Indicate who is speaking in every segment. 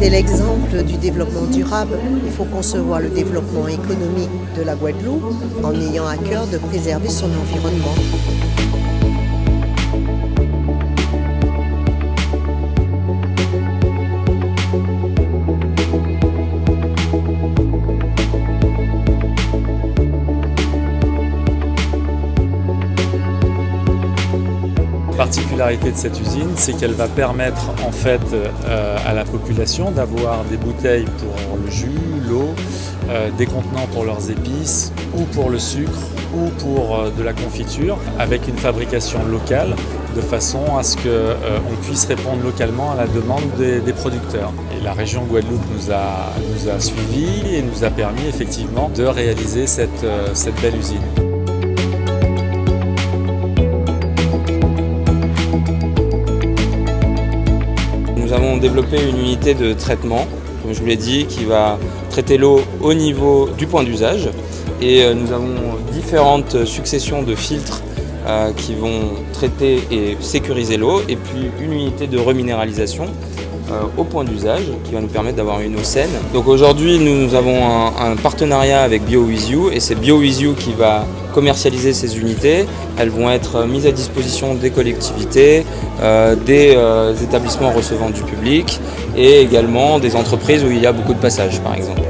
Speaker 1: C'est l'exemple du développement durable. Il faut concevoir le développement économique de la Guadeloupe en ayant à cœur de préserver son environnement.
Speaker 2: La particularité de cette usine, c'est qu'elle va permettre en fait à la population d'avoir des bouteilles pour le jus, l'eau, des contenants pour leurs épices ou pour le sucre ou pour de la confiture avec une fabrication locale de façon à ce qu'on puisse répondre localement à la demande des producteurs. Et la région Guadeloupe nous a suivis et nous a permis effectivement de réaliser cette belle usine.
Speaker 3: Nous avons développé une unité de traitement, comme je vous l'ai dit, qui va traiter l'eau au niveau du point d'usage. Et nous avons différentes successions de filtres qui vont traiter et sécuriser l'eau. Et puis une unité de reminéralisation au point d'usage qui va nous permettre d'avoir une eau saine. Donc aujourd'hui, nous avons un partenariat avec BioWithYou et c'est BioWithYou qui va commercialiser ces unités. Elles vont être mises à disposition des collectivités, des établissements recevant du public et également des entreprises où il y a beaucoup de passages par exemple.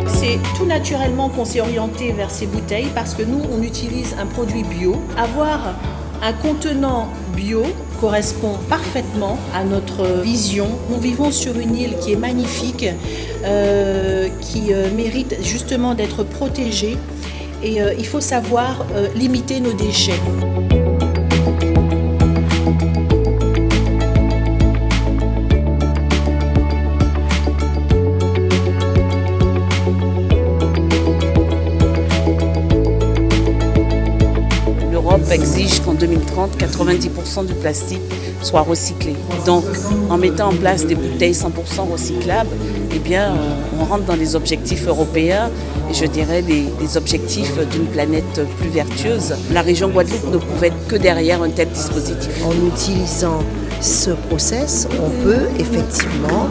Speaker 4: C'est tout naturellement qu'on s'est orienté vers ces bouteilles parce que nous, on utilise un produit bio. Avoir un contenant bio correspond parfaitement à notre vision. Nous vivons sur une île qui est magnifique, qui mérite justement d'être protégée et il faut savoir limiter nos déchets.
Speaker 5: L'Europe exige qu'en 2030, 90% du plastique soit recyclé. Donc, en mettant en place des bouteilles 100% recyclables, eh bien, on rentre dans les objectifs européens et je dirais des objectifs d'une planète plus vertueuse. La région Guadeloupe ne pouvait être que derrière un tel dispositif.
Speaker 1: En utilisant ce process, on peut effectivement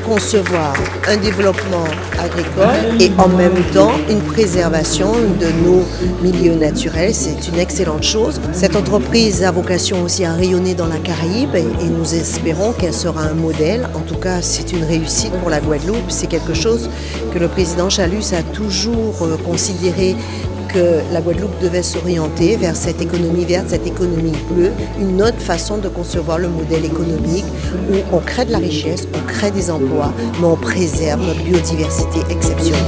Speaker 1: concevoir un développement agricole et en même temps une préservation de nos milieux naturels. C'est une excellente chose. Cette entreprise a vocation aussi à rayonner dans la Caraïbe et nous espérons qu'elle sera un modèle. En tout cas, c'est une réussite pour la Guadeloupe. C'est quelque chose que le président Chalus a toujours considéré que la Guadeloupe devait s'orienter vers cette économie verte, cette économie bleue, une autre façon de concevoir le modèle économique où on crée de la richesse, on crée des emplois, mais on préserve notre biodiversité exceptionnelle.